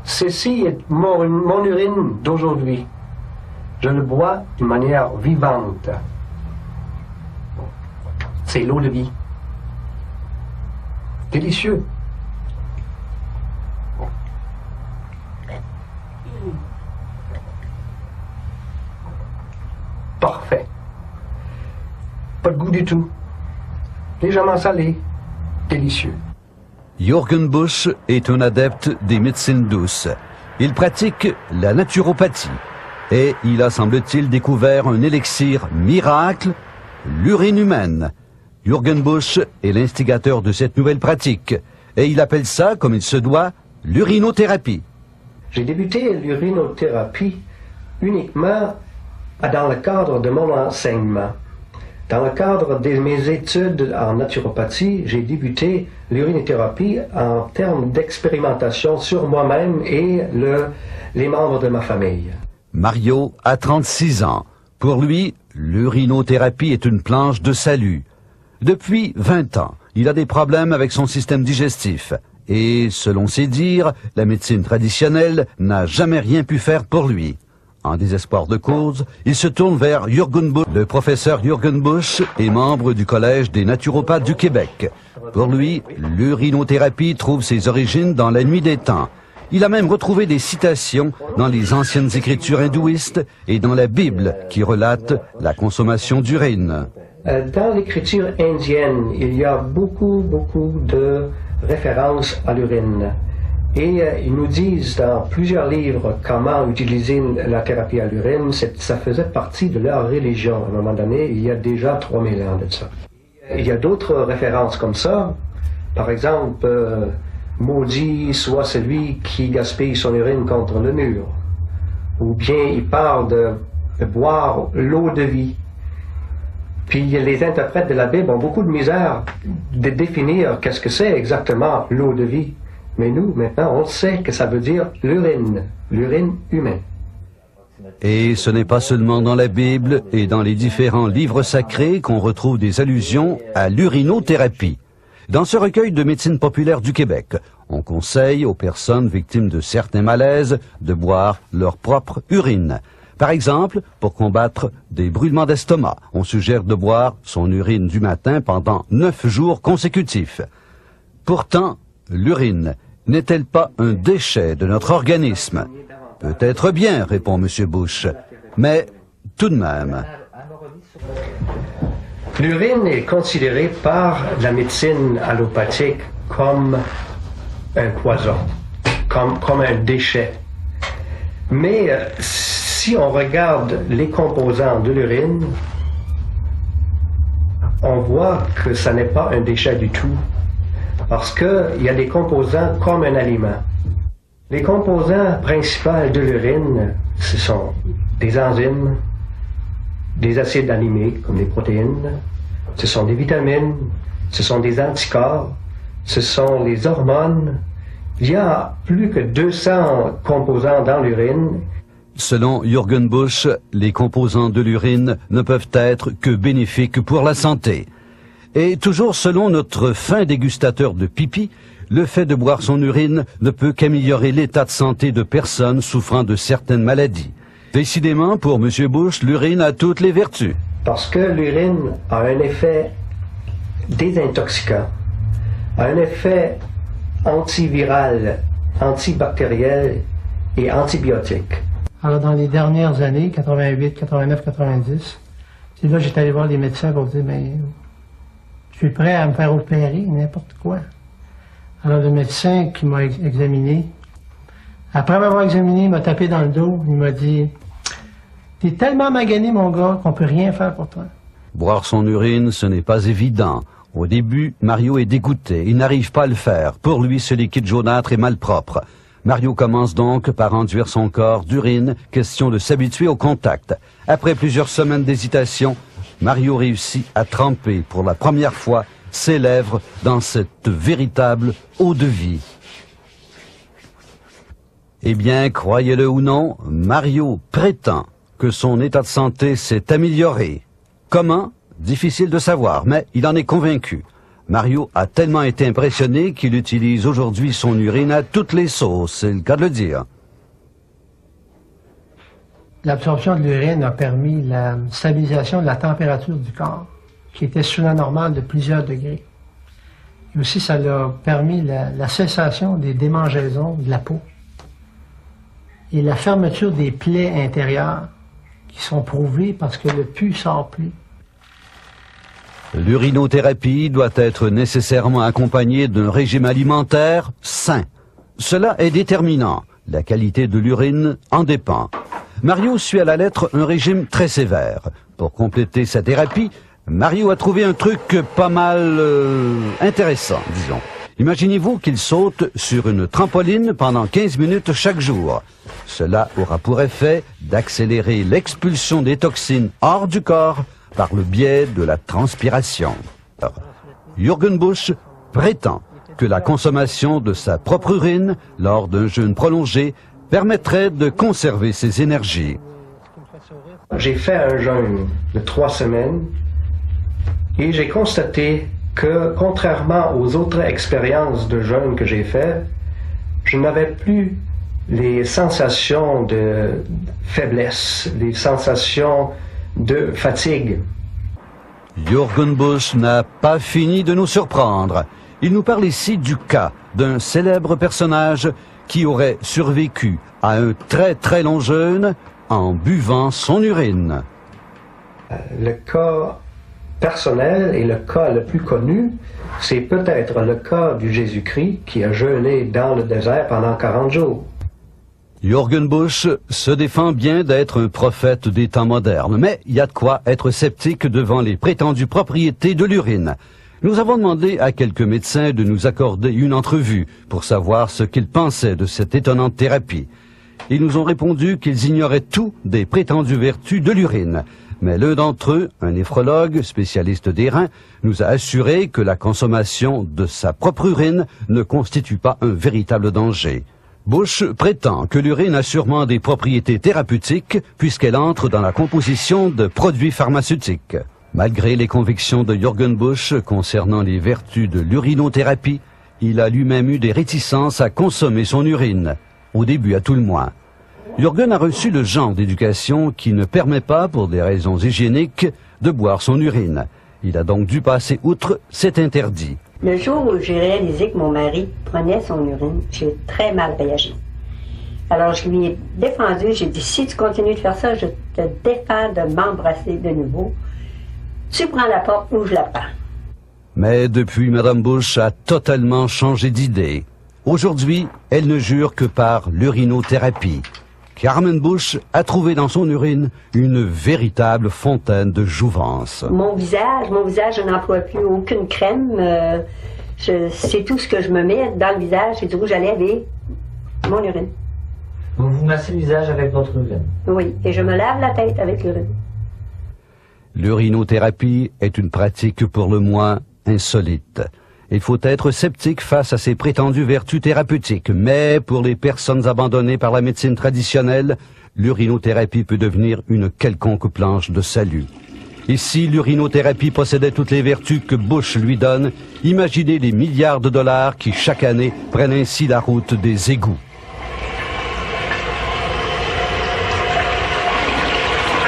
Ceci est mon urine d'aujourd'hui. Je le bois d'une manière vivante. C'est l'eau de vie. Délicieux. Parfait. Pas de goût du tout. Légèrement salé. Délicieux. Jürgen Busch est un adepte des médecines douces. Il pratique la naturopathie et il a, semble-t-il, découvert un élixir miracle, l'urine humaine. Jürgen Busch est l'instigateur de cette nouvelle pratique et il appelle ça, comme il se doit, l'urinothérapie. J'ai débuté l'urinothérapie uniquement dans le cadre de mon enseignement. Dans le cadre de mes études en naturopathie, j'ai débuté l'urinothérapie en termes d'expérimentation sur moi-même et les membres de ma famille. Mario a 36 ans. Pour lui, l'urinothérapie est une planche de salut. Depuis 20 ans, il a des problèmes avec son système digestif. Et, selon ses dires, la médecine traditionnelle n'a jamais rien pu faire pour lui. En désespoir de cause, il se tourne vers Jürgen Busch. Le professeur Jürgen Busch est membre du Collège des naturopathes du Québec. Pour lui, l'urinothérapie trouve ses origines dans la nuit des temps. Il a même retrouvé des citations dans les anciennes écritures hindouistes et dans la Bible qui relatent la consommation d'urine. Dans l'écriture indienne, il y a beaucoup de références à l'urine. Et ils nous disent dans plusieurs livres comment utiliser la thérapie à l'urine. Ça faisait partie de leur religion à un moment donné, il y a déjà 3000 ans de ça. Il y a d'autres références comme ça. Par exemple, maudit soit celui qui gaspille son urine contre le mur. Ou bien il parle de boire l'eau de vie. Puis les interprètes de la Bible ont beaucoup de misère de définir qu'est-ce que c'est exactement l'eau de vie. Mais nous, maintenant, on sait que ça veut dire l'urine humaine. Et ce n'est pas seulement dans la Bible et dans les différents livres sacrés qu'on retrouve des allusions à l'urinothérapie. Dans ce recueil de médecine populaire du Québec, on conseille aux personnes victimes de certains malaises de boire leur propre urine. Par exemple, pour combattre des brûlements d'estomac, on suggère de boire son urine du matin pendant 9 jours consécutifs. Pourtant, l'urine n'est-elle pas un déchet de notre organisme? Peut-être bien, répond M. Busch, mais tout de même. L'urine est considérée par la médecine allopathique comme un poison, comme un déchet. Mais si on regarde les composants de l'urine, on voit que ça n'est pas un déchet du tout. Parce qu'il y a des composants comme un aliment. Les composants principaux de l'urine, ce sont des enzymes, des acides aminés comme les protéines, ce sont des vitamines, ce sont des anticorps, ce sont les hormones. Il y a plus que 200 composants dans l'urine. Selon Jürgen Busch, les composants de l'urine ne peuvent être que bénéfiques pour la santé. Et toujours selon notre fin dégustateur de pipi, le fait de boire son urine ne peut qu'améliorer l'état de santé de personnes souffrant de certaines maladies. Décidément, pour M. Busch, l'urine a toutes les vertus. Parce que l'urine a un effet désintoxicant, a un effet antiviral, antibactériel et antibiotique. Alors, dans les dernières années, 88, 89, 90, c'est là que j'étais allé voir les médecins pour dire, mais je suis prêt à me faire opérer, n'importe quoi. Alors, le médecin qui m'a examiné, après m'avoir examiné, il m'a tapé dans le dos, il m'a dit, t'es tellement magané, mon gars, qu'on peut rien faire pour toi. Boire son urine, ce n'est pas évident. Au début, Mario est dégoûté, il n'arrive pas à le faire. Pour lui, ce liquide jaunâtre est malpropre. Mario commence donc par enduire son corps d'urine, question de s'habituer au contact. Après plusieurs semaines d'hésitation, Mario réussit à tremper pour la première fois ses lèvres dans cette véritable eau de vie. Eh bien, croyez-le ou non, Mario prétend que son état de santé s'est amélioré. Comment? Difficile de savoir, mais il en est convaincu. Mario a tellement été impressionné qu'il utilise aujourd'hui son urine à toutes les sauces, c'est le cas de le dire. L'absorption de l'urine a permis la stabilisation de la température du corps, qui était sous la normale de plusieurs degrés. Et aussi, ça a permis la cessation des démangeaisons de la peau et la fermeture des plaies intérieures qui sont prouvées parce que le pus sort plus. L'urinothérapie doit être nécessairement accompagnée d'un régime alimentaire sain. Cela est déterminant. La qualité de l'urine en dépend. Mario suit à la lettre un régime très sévère. Pour compléter sa thérapie, Mario a trouvé un truc pas mal intéressant, disons. Imaginez-vous qu'il saute sur une trampoline pendant 15 minutes chaque jour. Cela aura pour effet d'accélérer l'expulsion des toxines hors du corps par le biais de la transpiration. Jürgen Busch prétend que la consommation de sa propre urine lors d'un jeûne prolongé permettrait de conserver ses énergies. J'ai fait un jeûne de 3 semaines et j'ai constaté que, contrairement aux autres expériences de jeûne que j'ai faites, je n'avais plus les sensations de faiblesse, les sensations de fatigue. Jürgen Busch n'a pas fini de nous surprendre. Il nous parle ici du cas d'un célèbre personnage qui aurait survécu à un très long jeûne en buvant son urine. Le cas personnel et le cas le plus connu, c'est peut-être le cas du Jésus-Christ qui a jeûné dans le désert pendant 40 jours. Jürgen Busch se défend bien d'être un prophète des temps modernes, mais il y a de quoi être sceptique devant les prétendues propriétés de l'urine. Nous avons demandé à quelques médecins de nous accorder une entrevue pour savoir ce qu'ils pensaient de cette étonnante thérapie. Ils nous ont répondu qu'ils ignoraient tout des prétendues vertus de l'urine. Mais l'un d'entre eux, un néphrologue spécialiste des reins, nous a assuré que la consommation de sa propre urine ne constitue pas un véritable danger. Busch prétend que l'urine a sûrement des propriétés thérapeutiques puisqu'elle entre dans la composition de produits pharmaceutiques. Malgré les convictions de Jürgen Busch concernant les vertus de l'urinothérapie, il a lui-même eu des réticences à consommer son urine, au début à tout le moins. Jürgen a reçu le genre d'éducation qui ne permet pas, pour des raisons hygiéniques, de boire son urine. Il a donc dû passer outre cet interdit. Le jour où j'ai réalisé que mon mari prenait son urine, j'ai très mal réagi. Alors je lui ai défendu, j'ai dit, si tu continues de faire ça, je te défends de m'embrasser de nouveau. Tu prends la porte ou je la prends. Mais depuis, Mme Busch a totalement changé d'idée. Aujourd'hui, elle ne jure que par l'urinothérapie. Carmen Busch a trouvé dans son urine une véritable fontaine de jouvence. Mon visage, je n'emploie plus aucune crème. C'est tout ce que je me mets dans le visage, c'est du rouge à lèvres et mon urine. Vous vous massez le visage avec votre urine? Oui, et je me lave la tête avec l'urine. L'urinothérapie est une pratique pour le moins insolite. Il faut être sceptique face à ces prétendues vertus thérapeutiques, mais pour les personnes abandonnées par la médecine traditionnelle, l'urinothérapie peut devenir une quelconque planche de salut. Et si l'urinothérapie possédait toutes les vertus que Busch lui donne, imaginez les milliards de dollars qui chaque année prennent ainsi la route des égouts.